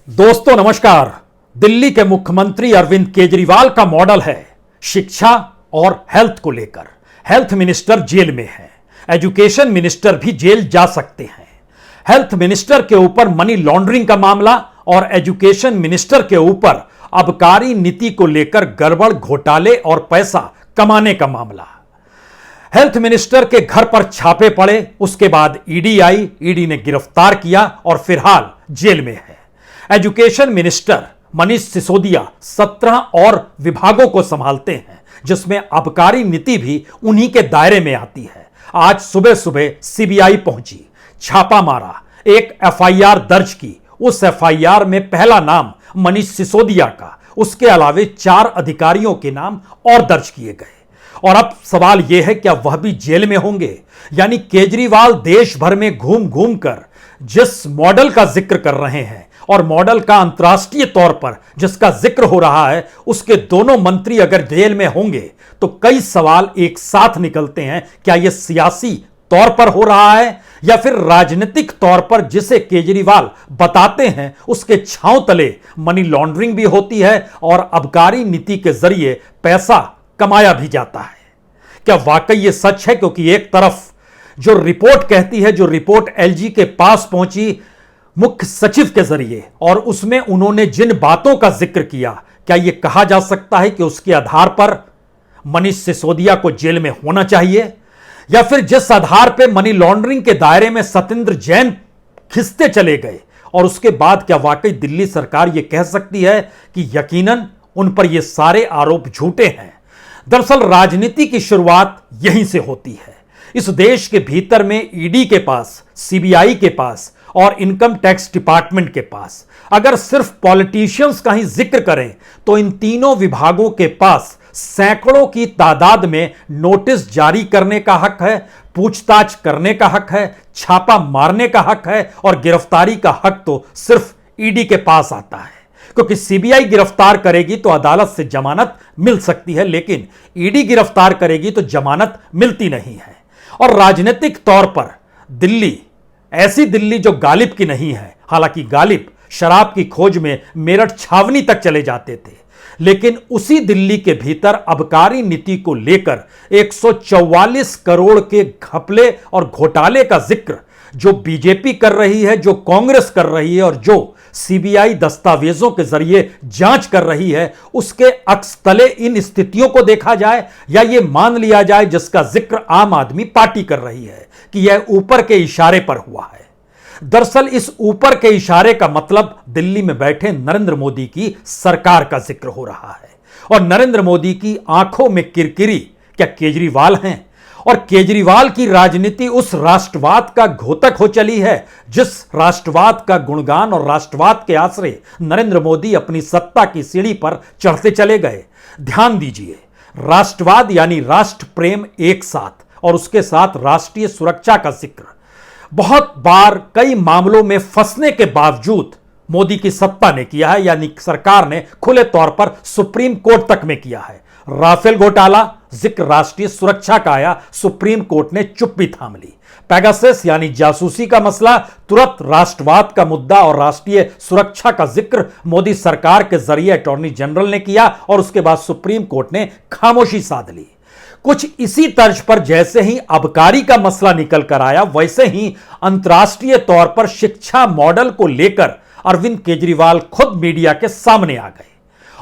दोस्तों नमस्कार। दिल्ली के मुख्यमंत्री अरविंद केजरीवाल का मॉडल है शिक्षा और हेल्थ को लेकर। हेल्थ मिनिस्टर जेल में है, एजुकेशन मिनिस्टर भी जेल जा सकते हैं। हेल्थ मिनिस्टर के ऊपर मनी लॉन्ड्रिंग का मामला और एजुकेशन मिनिस्टर के ऊपर आबकारी नीति को लेकर गड़बड़, घोटाले और पैसा कमाने का मामला। हेल्थ मिनिस्टर के घर पर छापे पड़े, उसके बाद ईडी आई, ईडी ने गिरफ्तार किया और फिलहाल जेल में है। एजुकेशन मिनिस्टर मनीष सिसोदिया 17 और विभागों को संभालते हैं, जिसमें आबकारी नीति भी उन्हीं के दायरे में आती है। आज सुबह सुबह सीबीआई पहुंची, छापा मारा, एक एफआईआर दर्ज की। उस एफआईआर में पहला नाम मनीष सिसोदिया का, उसके अलावे 4 अधिकारियों के नाम और दर्ज किए गए। और अब सवाल यह है, क्या वह भी जेल में होंगे? यानी केजरीवाल देश भर में घूम घूम कर जिस मॉडल का जिक्र कर रहे हैं और मॉडल का अंतर्राष्ट्रीय तौर पर जिसका जिक्र हो रहा है, उसके दोनों मंत्री अगर जेल में होंगे तो कई सवाल एक साथ निकलते हैं। क्या यह सियासी तौर पर हो रहा है या फिर राजनीतिक तौर पर जिसे केजरीवाल बताते हैं उसके छांव तले मनी लॉन्ड्रिंग भी होती है और आबकारी नीति के जरिए पैसा कमाया भी जाता है? क्या वाकई यह सच है? क्योंकि एक तरफ जो रिपोर्ट कहती है, जो रिपोर्ट एलजी के पास पहुंची मुख्य सचिव के जरिए, और उसमें उन्होंने जिन बातों का जिक्र किया, क्या यह कहा जा सकता है कि उसके आधार पर मनीष सिसोदिया को जेल में होना चाहिए? या फिर जिस आधार पर मनी लॉन्ड्रिंग के दायरे में सत्येंद्र जैन खिसते चले गए, और उसके बाद क्या वाकई दिल्ली सरकार यह कह सकती है कि यकीनन उन पर यह सारे आरोप झूठे हैं? दरअसल राजनीति की शुरुआत यहीं से होती है। इस देश के भीतर में ईडी के पास, सीबीआई के पास और इनकम टैक्स डिपार्टमेंट के पास अगर सिर्फ पॉलिटिशियंस का ही जिक्र करें तो इन तीनों विभागों के पास सैकड़ों की तादाद में नोटिस जारी करने का हक है, पूछताछ करने का हक है, छापा मारने का हक है, और गिरफ्तारी का हक तो सिर्फ ईडी के पास आता है। क्योंकि सीबीआई गिरफ्तार करेगी तो अदालत से जमानत मिल सकती है, लेकिन ईडी गिरफ्तार करेगी तो जमानत मिलती नहीं है। और राजनीतिक तौर पर दिल्ली, ऐसी दिल्ली जो गालिब की नहीं है, हालांकि गालिब शराब की खोज में मेरठ छावनी तक चले जाते थे, लेकिन उसी दिल्ली के भीतर आबकारी नीति को लेकर 144 करोड़ के घपले और घोटाले का जिक्र जो बीजेपी कर रही है, जो कांग्रेस कर रही है और जो सीबीआई दस्तावेजों के जरिए जांच कर रही है, उसके अक्स तले इन स्थितियों को देखा जाए या यह मान लिया जाए जिसका जिक्र आम आदमी पार्टी कर रही है कि यह ऊपर के इशारे पर हुआ है। दरअसल इस ऊपर के इशारे का मतलब दिल्ली में बैठे नरेंद्र मोदी की सरकार का जिक्र हो रहा है। और नरेंद्र मोदी की आंखों में किरकिरी क्या केजरीवाल हैं? और केजरीवाल की राजनीति उस राष्ट्रवाद का घोतक हो चली है जिस राष्ट्रवाद का गुणगान और राष्ट्रवाद के आश्रय नरेंद्र मोदी अपनी सत्ता की सीढ़ी पर चढ़ते चले गए। ध्यान दीजिए, राष्ट्रवाद यानी राष्ट्र प्रेम एक साथ, और उसके साथ राष्ट्रीय सुरक्षा का जिक्र बहुत बार कई मामलों में फंसने के बावजूद मोदी की सत्ता ने किया है, यानी सरकार ने खुले तौर पर सुप्रीम कोर्ट तक में किया है। राफेल घोटाला, जिक्र राष्ट्रीय सुरक्षा का आया, सुप्रीम कोर्ट ने चुप्पी थाम ली। पेगासस यानी जासूसी का मसला, तुरंत राष्ट्रवाद का मुद्दा और राष्ट्रीय सुरक्षा का जिक्र मोदी सरकार के जरिए अटॉर्नी जनरल ने किया और उसके बाद सुप्रीम कोर्ट ने खामोशी साध ली। कुछ इसी तर्ज पर जैसे ही आबकारी का मसला निकल कर आया, वैसे ही अंतर्राष्ट्रीय तौर पर शिक्षा मॉडल को लेकर अरविंद केजरीवाल खुद मीडिया के सामने आ गए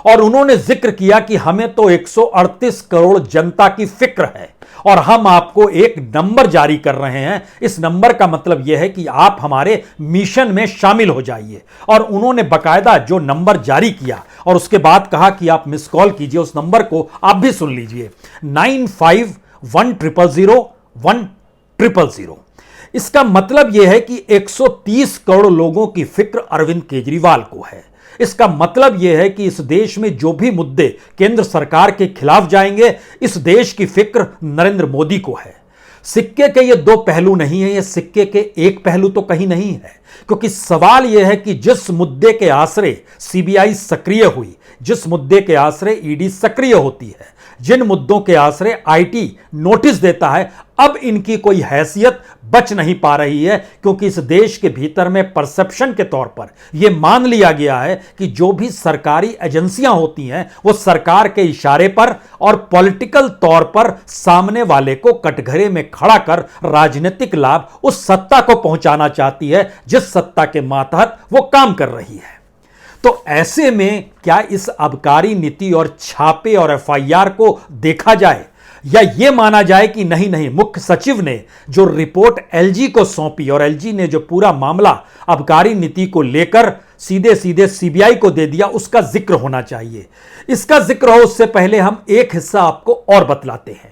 और उन्होंने जिक्र किया कि हमें तो 138 करोड़ जनता की फिक्र है और हम आपको एक नंबर जारी कर रहे हैं। इस नंबर का मतलब यह है कि आप हमारे मिशन में शामिल हो जाइए। और उन्होंने बकायदा जो नंबर जारी किया और उसके बाद कहा कि आप मिस कॉल कीजिए, उस नंबर को आप भी सुन लीजिए, 95100100। इसका मतलब यह है कि 130 करोड़ लोगों की फिक्र अरविंद केजरीवाल को है। इसका मतलब यह है कि इस देश में जो भी मुद्दे केंद्र सरकार के खिलाफ जाएंगे, इस देश की फिक्र नरेंद्र मोदी को है। सिक्के के ये दो पहलू नहीं है, ये सिक्के के एक पहलू तो कहीं नहीं है। क्योंकि सवाल यह है कि जिस मुद्दे के आश्रय सीबीआई सक्रिय हुई, जिस मुद्दे के आश्रय ईडी सक्रिय होती है, जिन मुद्दों के आश्रय आईटी नोटिस देता है, अब इनकी कोई हैसियत बच नहीं पा रही है, क्योंकि इस देश के भीतर में परसेप्शन के तौर पर यह मान लिया गया है कि जो भी सरकारी एजेंसियां होती हैं वो सरकार के इशारे पर और पॉलिटिकल तौर पर सामने वाले को कटघरे में खड़ा कर राजनीतिक लाभ उस सत्ता को पहुंचाना चाहती है जिस सत्ता के मातहत वो काम कर रही है। तो ऐसे में क्या इस आबकारी नीति और छापे और एफआईआर को देखा जाए, या यह माना जाए कि नहीं नहीं, मुख्य सचिव ने जो रिपोर्ट एलजी को सौंपी और एलजी ने जो पूरा मामला आबकारी नीति को लेकर सीधे सीधे सीबीआई को दे दिया, उसका जिक्र होना चाहिए। इसका जिक्र हो उससे पहले हम एक हिस्सा आपको और बतलाते हैं।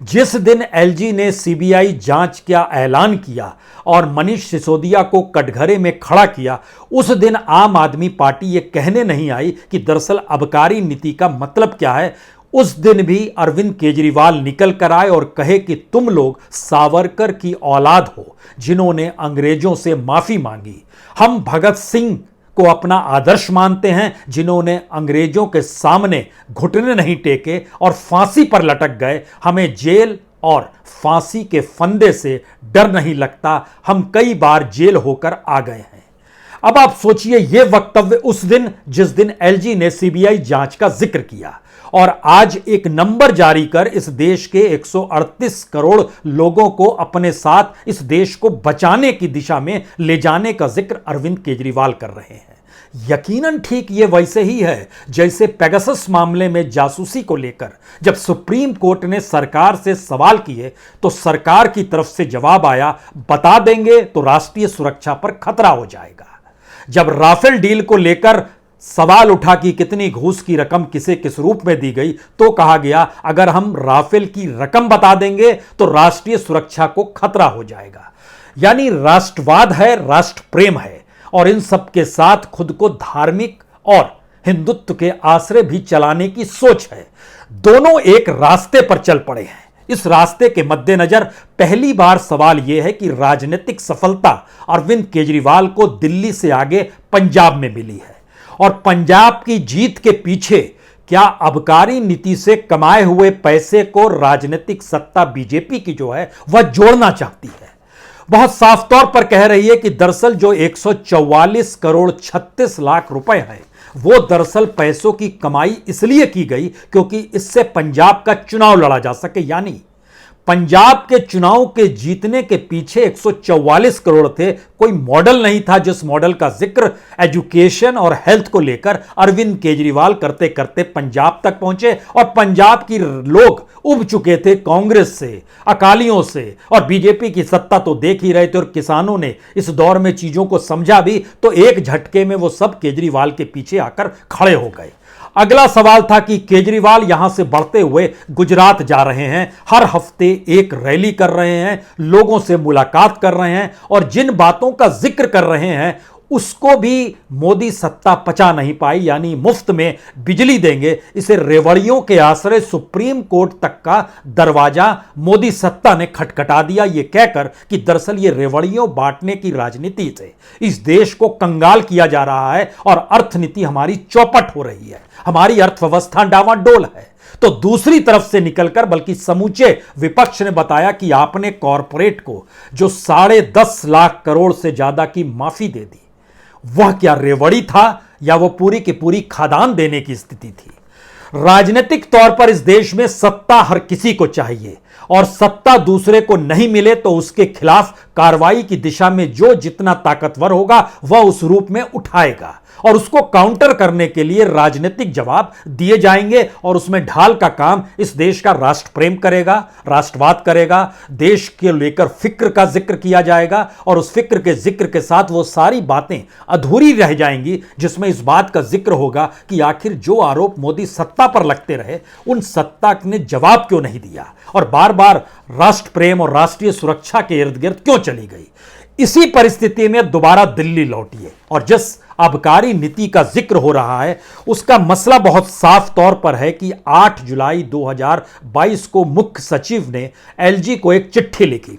जिस दिन एलजी ने सीबीआई जांच का ऐलान किया और मनीष सिसोदिया को कटघरे में खड़ा किया, उस दिन आम आदमी पार्टी ये कहने नहीं आई कि दरअसल आबकारी नीति का मतलब क्या है। उस दिन भी अरविंद केजरीवाल निकल कर आए और कहे कि तुम लोग सावरकर की औलाद हो जिन्होंने अंग्रेजों से माफी मांगी। हम भगत सिंह को अपना आदर्श मानते हैं जिन्होंने अंग्रेजों के सामने घुटने नहीं टेके और फांसी पर लटक गए। हमें जेल और फांसी के फंदे से डर नहीं लगता, हम कई बार जेल होकर आ गए हैं। अब आप सोचिए, यह वक्तव्य उस दिन जिस दिन एलजी ने सीबीआई जांच का जिक्र किया, और आज एक नंबर जारी कर इस देश के 138 करोड़ लोगों को अपने साथ इस देश को बचाने की दिशा में ले जाने का जिक्र अरविंद केजरीवाल कर रहे हैं। यकीनन ठीक ये वैसे ही है जैसे पेगासस मामले में जासूसी को लेकर जब सुप्रीम कोर्ट ने सरकार से सवाल किए तो सरकार की तरफ से जवाब आया, बता देंगे तो राष्ट्रीय सुरक्षा पर खतरा हो जाएगा। जब राफेल डील को लेकर सवाल उठा कि कितनी घूस की रकम किसे किस रूप में दी गई, तो कहा गया अगर हम राफेल की रकम बता देंगे तो राष्ट्रीय सुरक्षा को खतरा हो जाएगा। यानी राष्ट्रवाद है, राष्ट्र प्रेम है, और इन सब के साथ खुद को धार्मिक और हिंदुत्व के आश्रय भी चलाने की सोच है। दोनों एक रास्ते पर चल पड़े हैं। इस रास्ते के मद्देनजर पहली बार सवाल यह है कि राजनीतिक सफलता अरविंद केजरीवाल को दिल्ली से आगे पंजाब में मिली है, और पंजाब की जीत के पीछे क्या आबकारी नीति से कमाए हुए पैसे को राजनीतिक सत्ता बीजेपी की जो है वह जोड़ना चाहती है। बहुत साफ तौर पर कह रही है कि दरअसल जो 144 करोड़ 36 लाख रुपए हैं वो दरअसल पैसों की कमाई इसलिए की गई क्योंकि इससे पंजाब का चुनाव लड़ा जा सके। यानी पंजाब के चुनाव के जीतने के पीछे 144 करोड़ थे। कोई मॉडल नहीं था जिस मॉडल का जिक्र एजुकेशन और हेल्थ को लेकर अरविंद केजरीवाल करते करते पंजाब तक पहुंचे, और पंजाब की लोग उब चुके थे कांग्रेस से, अकालियों से, और बीजेपी की सत्ता तो देख ही रहे थे, और किसानों ने इस दौर में चीजों को समझा भी, तो एक झटके में वो सब केजरीवाल के पीछे आकर खड़े हो गए। अगला सवाल था कि केजरीवाल यहां से बढ़ते हुए गुजरात जा रहे हैं, हर हफ्ते एक रैली कर रहे हैं, लोगों से मुलाकात कर रहे हैं, और जिन बातों का जिक्र कर रहे हैं उसको भी मोदी सत्ता पचा नहीं पाई। यानी मुफ्त में बिजली देंगे, इसे रेवड़ियों के आश्रय सुप्रीम कोर्ट तक का दरवाजा मोदी सत्ता ने खटखटा दिया, यह कहकर कि दरअसल ये रेवड़ियों बांटने की राजनीति से इस देश को कंगाल किया जा रहा है और अर्थनीति हमारी चौपट हो रही है, हमारी अर्थव्यवस्था डावाडोल है। तो दूसरी तरफ से निकलकर बल्कि समूचे विपक्ष ने बताया कि आपने कॉरपोरेट को जो 10.5 लाख करोड़ से ज्यादा की माफी दे दी, वह क्या रेवड़ी था या वह पूरी की पूरी खादान देने की स्थिति थी। राजनीतिक तौर पर इस देश में सत्ता हर किसी को चाहिए, और सत्ता दूसरे को नहीं मिले तो उसके खिलाफ कार्रवाई की दिशा में जो जितना ताकतवर होगा वह उस रूप में उठाएगा, और उसको काउंटर करने के लिए राजनीतिक जवाब दिए जाएंगे, और उसमें ढाल का काम इस देश का राष्ट्र प्रेम करेगा, राष्ट्रवाद करेगा, देश के लेकर फिक्र का जिक्र किया जाएगा, और उस फिक्र के जिक्र के साथ वो सारी बातें अधूरी रह जाएंगी जिसमें इस बात का जिक्र होगा कि आखिर जो आरोप मोदी सत्ता पर लगते रहे उन सत्ता ने जवाब क्यों नहीं दिया, और बार बार राष्ट्र प्रेम और राष्ट्रीय सुरक्षा के इर्द गिर्द क्यों चली गई। इसी परिस्थिति में दोबारा दिल्ली लौटिए, और जिस आबकारी नीति का जिक्र हो रहा है उसका मसला बहुत साफ तौर पर है कि 8 जुलाई 2022 को मुख्य सचिव ने एलजी को एक चिट्ठी लिखी।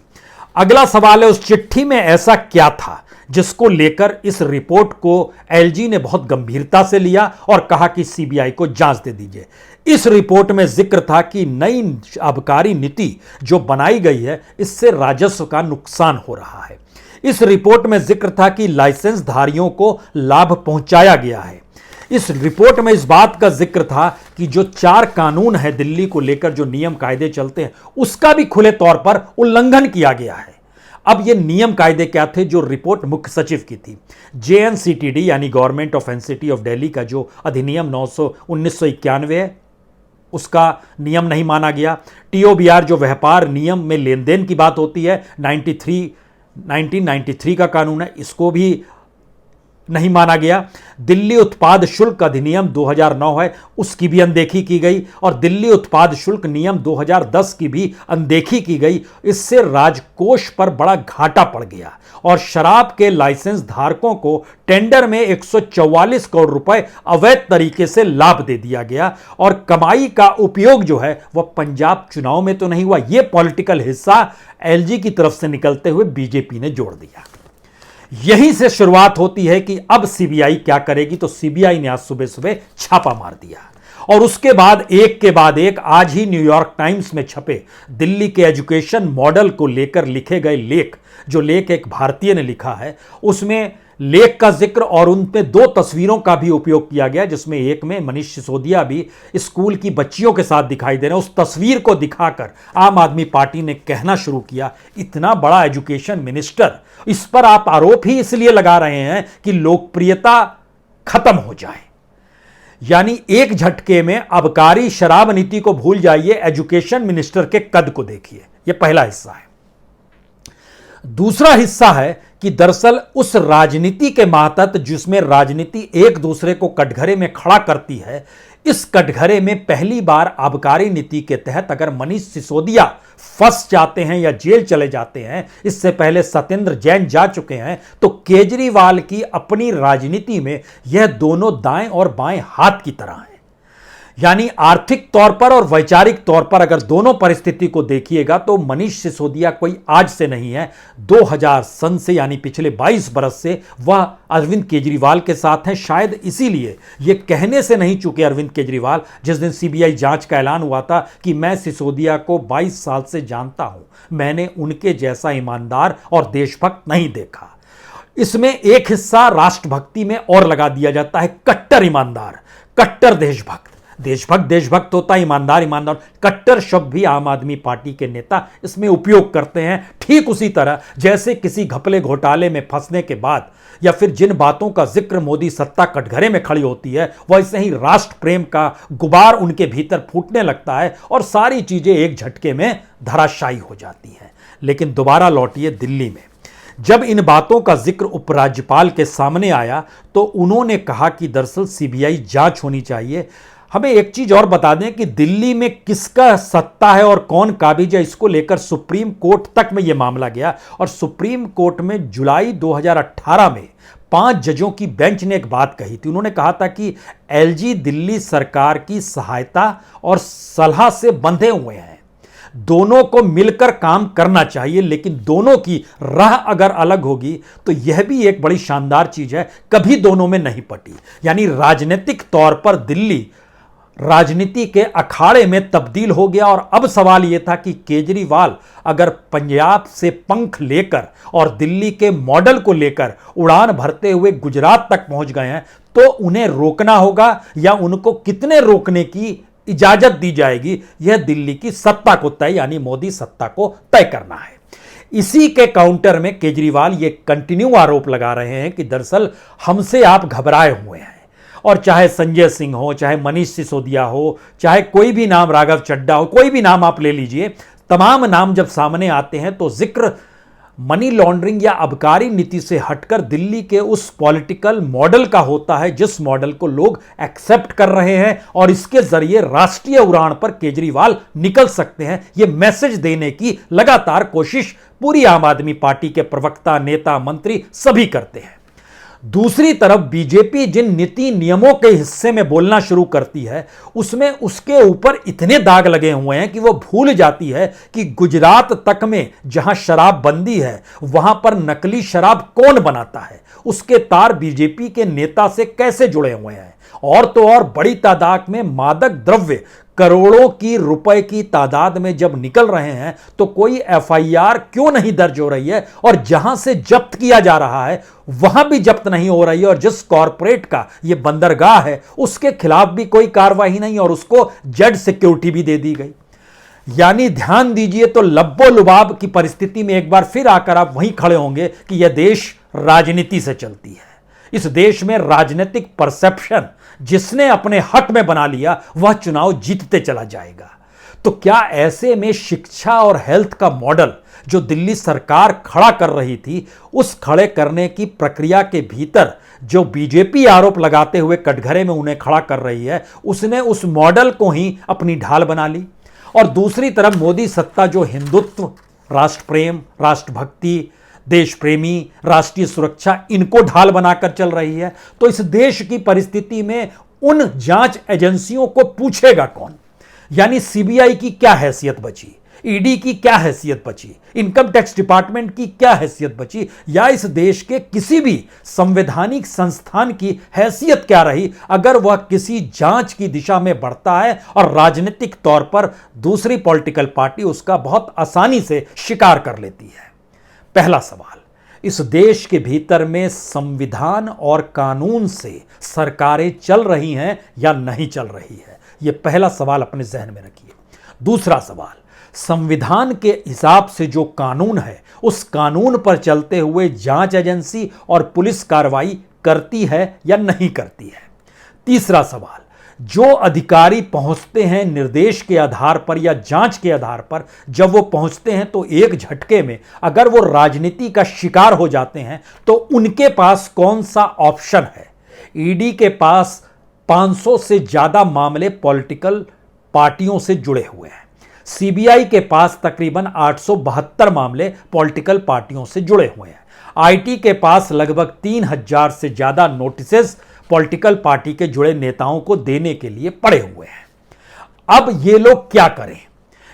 अगला सवाल है उस चिट्ठी में ऐसा क्या था जिसको लेकर इस रिपोर्ट को एलजी ने बहुत गंभीरता से लिया और कहा कि सीबीआई को जांच दे दीजिए। इस रिपोर्ट में जिक्र था कि नई आबकारी नीति जो बनाई गई है इससे राजस्व का नुकसान हो रहा है। इस रिपोर्ट में जिक्र था कि लाइसेंस धारियों को लाभ पहुंचाया गया है। इस रिपोर्ट में इस बात का जिक्र था कि जो 4 कानून है दिल्ली को लेकर, जो नियम कायदे चलते हैं, उसका भी खुले तौर पर उल्लंघन किया गया है। अब ये नियम कायदे क्या थे जो रिपोर्ट मुख्य सचिव की थी? जेएनसीटीडी यानी government of NCT of Delhi का जो अधिनियम 1991 है उसका नियम नहीं माना गया। टीओबीआर जो व्यापार नियम में लेन देन की बात होती है 1993 का कानून है, इसको भी नहीं माना गया। दिल्ली उत्पाद शुल्क अधिनियम 2009 है, उसकी भी अनदेखी की गई और दिल्ली उत्पाद शुल्क नियम 2010 की भी अनदेखी की गई। इससे राजकोष पर बड़ा घाटा पड़ गया और शराब के लाइसेंस धारकों को टेंडर में 144 करोड़ रुपए अवैध तरीके से लाभ दे दिया गया और कमाई का उपयोग जो है वह पंजाब चुनाव में तो नहीं हुआ। यह पॉलिटिकल हिस्सा एलजी की तरफ से निकलते हुए बीजेपी ने जोड़ दिया। यहीं से शुरुआत होती है कि अब सीबीआई क्या करेगी। तो सीबीआई ने आज सुबह सुबह छापा मार दिया और उसके बाद एक के बाद एक आज ही न्यूयॉर्क टाइम्स में छपे दिल्ली के एजुकेशन मॉडल को लेकर लिखे गए लेख, जो लेख एक भारतीय ने लिखा है, उसमें लेख का जिक्र और उन पे 2 तस्वीरों का भी उपयोग किया गया, जिसमें एक में मनीष सिसोदिया भी स्कूल की बच्चियों के साथ दिखाई दे रहे हैं। उस तस्वीर को दिखाकर आम आदमी पार्टी ने कहना शुरू किया, इतना बड़ा एजुकेशन मिनिस्टर, इस पर आप आरोप ही इसलिए लगा रहे हैं कि लोकप्रियता खत्म हो जाए। यानी एक झटके में आबकारी शराब नीति को भूल जाइए, एजुकेशन मिनिस्टर के कद को देखिए। यह पहला हिस्सा है। दूसरा हिस्सा है कि दरअसल उस राजनीति के मातहत जिसमें राजनीति एक दूसरे को कटघरे में खड़ा करती है, इस कटघरे में पहली बार आबकारी नीति के तहत अगर मनीष सिसोदिया फंस जाते हैं या जेल चले जाते हैं, इससे पहले सत्येंद्र जैन जा चुके हैं, तो केजरीवाल की अपनी राजनीति में यह दोनों दाएं और बाएं हाथ की तरह हैं। यानी आर्थिक तौर पर और वैचारिक तौर पर अगर दोनों परिस्थिति को देखिएगा तो मनीष सिसोदिया कोई आज से नहीं है, 2000 सन से यानी पिछले 22 बरस से वह अरविंद केजरीवाल के साथ हैं। शायद इसीलिए ये कहने से नहीं चूके अरविंद केजरीवाल, जिस दिन सीबीआई जांच का ऐलान हुआ था कि मैं सिसोदिया को 22 साल से जानता हूं, मैंने उनके जैसा ईमानदार और देशभक्त नहीं देखा। इसमें एक हिस्सा राष्ट्रभक्ति में और लगा दिया जाता है, कट्टर ईमानदार, कट्टर देशभक्त। देशभक्त होता है, ईमानदार। कट्टर शब्द भी आम आदमी पार्टी के नेता इसमें उपयोग करते हैं। ठीक उसी तरह जैसे किसी घपले घोटाले में फंसने के बाद या फिर जिन बातों का जिक्र मोदी सत्ता कटघरे में खड़ी होती है, वैसे ही राष्ट्र प्रेम का गुबार उनके भीतर फूटने लगता है और सारी चीजें एक झटके में धराशायी हो जाती हैं। लेकिन दोबारा लौटिए दिल्ली में। जब इन बातों का जिक्र उपराज्यपाल के सामने आया तो उन्होंने कहा कि दरअसल सीबीआई जांच होनी चाहिए। हमें एक चीज और बता दें कि दिल्ली में किसका सत्ता है और कौन काबिज है, इसको लेकर सुप्रीम कोर्ट तक में यह मामला गया और सुप्रीम कोर्ट में जुलाई 2018 में 5 जजों की बेंच ने एक बात कही थी। उन्होंने कहा था कि एलजी दिल्ली सरकार की सहायता और सलाह से बंधे हुए हैं, दोनों को मिलकर काम करना चाहिए, लेकिन दोनों की राह अगर अलग होगी तो यह भी एक बड़ी शानदार चीज है, कभी दोनों में नहीं पटी। यानी राजनीतिक तौर पर दिल्ली राजनीति के अखाड़े में तब्दील हो गया और अब सवाल यह था कि केजरीवाल अगर पंजाब से पंख लेकर और दिल्ली के मॉडल को लेकर उड़ान भरते हुए गुजरात तक पहुंच गए हैं तो उन्हें रोकना होगा या उनको कितने रोकने की इजाजत दी जाएगी, यह दिल्ली की सत्ता को तय यानी मोदी सत्ता को तय करना है। इसी के काउंटर में केजरीवाल ये कंटिन्यू आरोप लगा रहे हैं कि दरअसल हमसे आप घबराए हुए हैं और चाहे संजय सिंह हो, चाहे मनीष सिसोदिया हो, चाहे कोई भी नाम राघव चड्ढा हो, कोई भी नाम आप ले लीजिए, तमाम नाम जब सामने आते हैं तो जिक्र मनी लॉन्ड्रिंग या आबकारी नीति से हटकर दिल्ली के उस पॉलिटिकल मॉडल का होता है जिस मॉडल को लोग एक्सेप्ट कर रहे हैं और इसके जरिए राष्ट्रीय उड़ान पर केजरीवाल निकल सकते हैं। यह मैसेज देने की लगातार कोशिश पूरी आम आदमी पार्टी के प्रवक्ता, नेता, मंत्री सभी करते हैं। दूसरी तरफ बीजेपी जिन नीति नियमों के हिस्से में बोलना शुरू करती है उसमें उसके ऊपर इतने दाग लगे हुए हैं कि वो भूल जाती है कि गुजरात तक में जहां शराब बंदी है वहां पर नकली शराब कौन बनाता है, उसके तार बीजेपी के नेता से कैसे जुड़े हुए हैं। और तो और बड़ी तादाद में मादक द्रव्य करोड़ों की रुपए की तादाद में जब निकल रहे हैं तो कोई एफआईआर क्यों नहीं दर्ज हो रही है, और जहां से जब्त किया जा रहा है वहां भी जब्त नहीं हो रही है, और जिस कॉरपोरेट का यह बंदरगाह है उसके खिलाफ भी कोई कार्रवाई नहीं और उसको जेड सिक्योरिटी भी दे दी गई। यानी ध्यान दीजिए, तो लब्बो लुबाब की परिस्थिति में एक बार फिर आकर आप वहीं खड़े होंगे कि यह देश राजनीति से चलती है। इस देश में राजनीतिक परसेप्शन जिसने अपने हक में बना लिया वह चुनाव जीतते चला जाएगा। तो क्या ऐसे में शिक्षा और हेल्थ का मॉडल जो दिल्ली सरकार खड़ा कर रही थी, उस खड़े करने की प्रक्रिया के भीतर जो बीजेपी आरोप लगाते हुए कटघरे में उन्हें खड़ा कर रही है, उसने उस मॉडल को ही अपनी ढाल बना ली। और दूसरी तरफ मोदी सत्ता जो हिंदुत्व, राष्ट्र प्रेम, राष्ट्रभक्ति, देश प्रेमी, राष्ट्रीय सुरक्षा, इनको ढाल बनाकर चल रही है। तो इस देश की परिस्थिति में उन जांच एजेंसियों को पूछेगा कौन? यानी सीबीआई की क्या हैसियत बची, ईडी की क्या हैसियत बची, इनकम टैक्स डिपार्टमेंट की क्या हैसियत बची, या इस देश के किसी भी संवैधानिक संस्थान की हैसियत क्या रही अगर वह किसी जांच की दिशा में बढ़ता है और राजनीतिक तौर पर दूसरी पॉलिटिकल पार्टी उसका बहुत आसानी से शिकार कर लेती है। पहला सवाल, इस देश के भीतर में संविधान और कानून से सरकारें चल रही हैं या नहीं चल रही है? यह पहला सवाल अपने जहन में रखिए। दूसरा सवाल, संविधान के हिसाब से जो कानून है उस कानून पर चलते हुए जांच एजेंसी और पुलिस कार्रवाई करती है या नहीं करती है? तीसरा सवाल, जो अधिकारी पहुंचते हैं निर्देश के आधार पर या जांच के आधार पर, जब वो पहुंचते हैं तो एक झटके में अगर वो राजनीति का शिकार हो जाते हैं तो उनके पास कौन सा ऑप्शन है? ईडी के पास 500 से ज्यादा मामले पॉलिटिकल पार्टियों से जुड़े हुए हैं। सीबीआई के पास तकरीबन 872 मामले पॉलिटिकल पार्टियों से जुड़े हुए हैं। आईटी के पास लगभग 3000 से ज्यादा नोटिसेस पॉलिटिकल पार्टी के जुड़े नेताओं को देने के लिए पड़े हुए हैं। अब ये लोग क्या करें?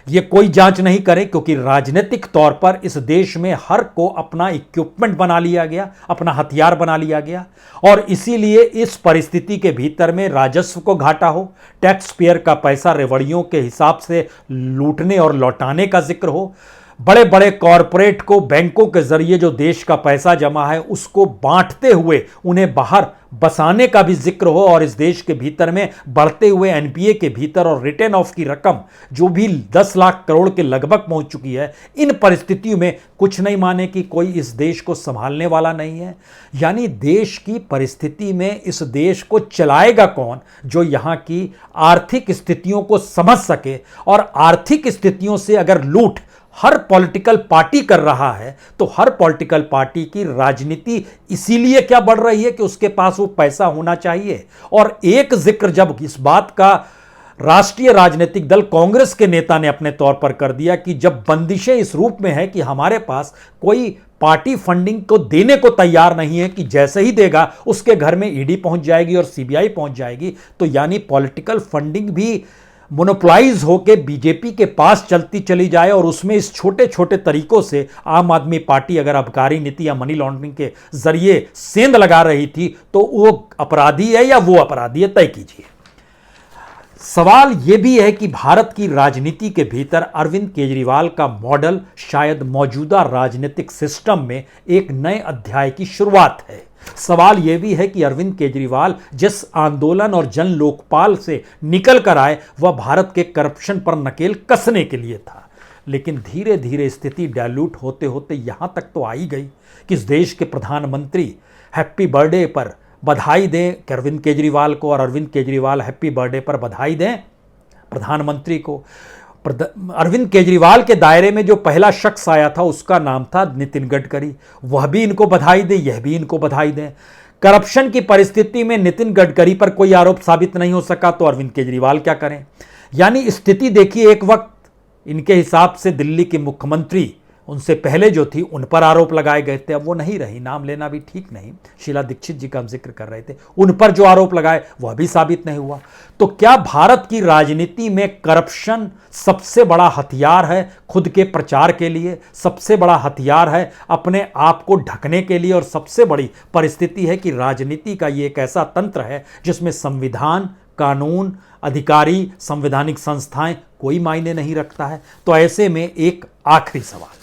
ये कोई जांच नहीं करें क्योंकि राजनीतिक तौर पर इस देश में हर को अपना इक्विपमेंट बना लिया गया, अपना हथियार बना लिया गया, और इसीलिए इस परिस्थिति के भीतर में राजस्व को घाटा हो, टैक्स पेयर का पैसा रेवड़ियों के हिसाब से लूटने और लौटाने का जिक्र हो, बड़े बड़े कॉरपोरेट को बैंकों के जरिए जो देश का पैसा जमा है उसको बांटते हुए उन्हें बाहर बसाने का भी जिक्र हो, और इस देश के भीतर में बढ़ते हुए एनपीए के भीतर और रिटर्न ऑफ की रकम जो भी 10 लाख करोड़ के लगभग पहुंच चुकी है, इन परिस्थितियों में कुछ नहीं माने कि कोई इस देश को संभालने वाला नहीं है। यानी देश की परिस्थिति में इस देश को चलाएगा कौन जो यहां की आर्थिक स्थितियों को समझ सके, और आर्थिक स्थितियों से अगर लूट हर पॉलिटिकल पार्टी कर रहा है तो हर पॉलिटिकल पार्टी की राजनीति इसीलिए क्या बढ़ रही है कि उसके पास वो पैसा होना चाहिए। और एक जिक्र जब इस बात का राष्ट्रीय राजनीतिक दल कांग्रेस के नेता ने अपने तौर पर कर दिया कि जब बंदिशें इस रूप में है कि हमारे पास कोई पार्टी फंडिंग को देने को तैयार नहीं है, कि जैसे ही देगा उसके घर में ईडी पहुंच जाएगी और सीबीआई पहुंच जाएगी, तो यानी पॉलिटिकल फंडिंग भी मोनोपलाइज होकर बीजेपी के पास चलती चली जाए, और उसमें इस छोटे छोटे तरीकों से आम आदमी पार्टी अगर आबकारी नीति या मनी लॉन्ड्रिंग के जरिए सेंध लगा रही थी तो वो अपराधी है या वो अपराधी है, तय कीजिए। सवाल यह भी है कि भारत की राजनीति के भीतर अरविंद केजरीवाल का मॉडल शायद मौजूदा राजनीतिक सिस्टम में एक नए अध्याय की शुरुआत है। सवाल यह भी है कि अरविंद केजरीवाल जिस आंदोलन और जन लोकपाल से निकल कर आए वह भारत के करप्शन पर नकेल कसने के लिए था, लेकिन धीरे धीरे स्थिति डाइल्यूट होते होते यहां तक तो आई गई कि इस देश के प्रधानमंत्री हैप्पी बर्थडे पर बधाई दें कि अरविंद केजरीवाल को, और अरविंद केजरीवाल हैप्पी बर्थडे पर बधाई दें प्रधानमंत्री को। अरविंद केजरीवाल के दायरे में जो पहला शख्स आया था उसका नाम था नितिन गडकरी, वह भी इनको बधाई दे, यह भी इनको बधाई दें। करप्शन की परिस्थिति में नितिन गडकरी पर कोई आरोप साबित नहीं हो सका तो अरविंद केजरीवाल क्या करें? यानी स्थिति देखिए, एक वक्त इनके हिसाब से दिल्ली के मुख्यमंत्री उनसे पहले जो थी उन पर आरोप लगाए गए थे, अब वो नहीं रही, नाम लेना भी ठीक नहीं। शीला दीक्षित जी का हम जिक्र कर रहे थे, उन पर जो आरोप लगाए वह भी साबित नहीं हुआ। तो क्या भारत की राजनीति में करप्शन सबसे बड़ा हथियार है खुद के प्रचार के लिए, सबसे बड़ा हथियार है अपने आप को ढकने के लिए, और सबसे बड़ी परिस्थिति है कि राजनीति का ये एक ऐसा तंत्र है जिसमें संविधान, कानून, अधिकारी, संवैधानिक संस्थाएं कोई मायने नहीं रखता है। तो ऐसे में एक आखिरी सवाल,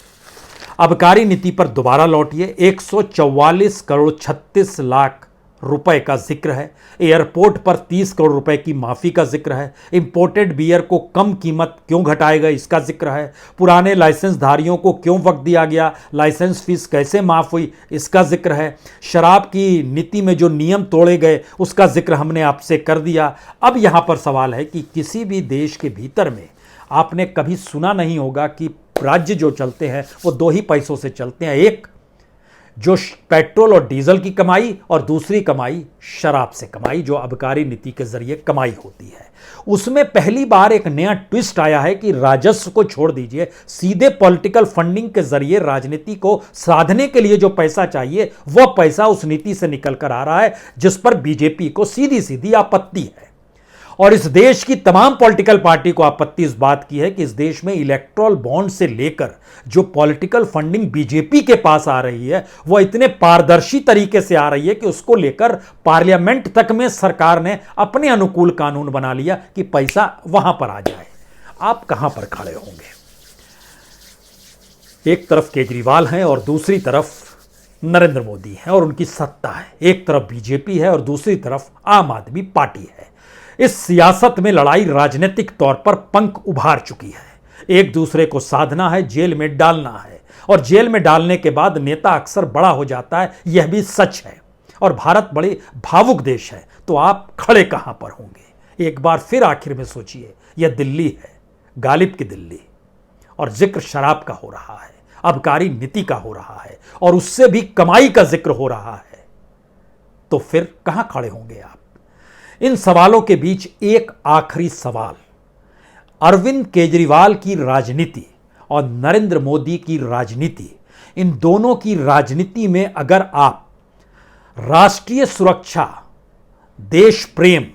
आबकारी नीति पर दोबारा लौटिए। 144 करोड़ 36 लाख रुपए का जिक्र है। एयरपोर्ट पर 30 करोड़ रुपए की माफी का जिक्र है। इंपोर्टेड बियर को कम कीमत क्यों घटाए गए, इसका जिक्र है। पुराने लाइसेंसधारियों को क्यों वक्त दिया गया, लाइसेंस फीस कैसे माफ हुई, इसका जिक्र है। शराब की नीति में जो नियम तोड़े गए उसका जिक्र हमने आपसे कर दिया। अब यहां पर सवाल है कि किसी भी देश के भीतर में आपने कभी सुना नहीं होगा कि राज्य जो चलते हैं वो दो ही पैसों से चलते हैं, एक जो पेट्रोल और डीजल की कमाई, और दूसरी कमाई शराब से कमाई, जो आबकारी नीति के जरिए कमाई होती है। उसमें पहली बार एक नया ट्विस्ट आया है कि राजस्व को छोड़ दीजिए, सीधे पॉलिटिकल फंडिंग के जरिए राजनीति को साधने के लिए जो पैसा चाहिए वह पैसा उस नीति से निकल कर आ रहा है, जिस पर बीजेपी को सीधी सीधी आपत्ति है। और इस देश की तमाम पॉलिटिकल पार्टी को आपत्ति इस बात की है कि इस देश में इलेक्टोरल बॉन्ड से लेकर जो पॉलिटिकल फंडिंग बीजेपी के पास आ रही है वह इतने पारदर्शी तरीके से आ रही है कि उसको लेकर पार्लियामेंट तक में सरकार ने अपने अनुकूल कानून बना लिया कि पैसा वहां पर आ जाए। आप कहां पर खड़े होंगे? एक तरफ केजरीवाल हैं और दूसरी तरफ नरेंद्र मोदी हैं और उनकी सत्ता है। एक तरफ बीजेपी है और दूसरी तरफ आम आदमी पार्टी है। इस सियासत में लड़ाई राजनीतिक तौर पर पंख उभार चुकी है। एक दूसरे को साधना है, जेल में डालना है, और जेल में डालने के बाद नेता अक्सर बड़ा हो जाता है, यह भी सच है। और भारत बड़े भावुक देश है, तो आप खड़े कहां पर होंगे? एक बार फिर आखिर में सोचिए, यह दिल्ली है, गालिब की दिल्ली, और जिक्र शराब का हो रहा है, आबकारी नीति का हो रहा है, और उससे भी कमाई का जिक्र हो रहा है। तो फिर कहां खड़े होंगे आप? इन सवालों के बीच एक आखिरी सवाल, अरविंद केजरीवाल की राजनीति और नरेंद्र मोदी की राजनीति, इन दोनों की राजनीति में अगर आप राष्ट्रीय सुरक्षा, देश प्रेम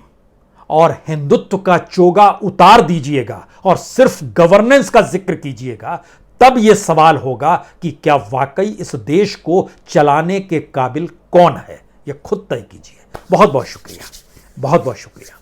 और हिंदुत्व का चोगा उतार दीजिएगा और सिर्फ गवर्नेंस का जिक्र कीजिएगा, तब यह सवाल होगा कि क्या वाकई इस देश को चलाने के काबिल कौन है। यह खुद तय कीजिए। बहुत बहुत शुक्रिया, बहुत बहुत शुक्रिया।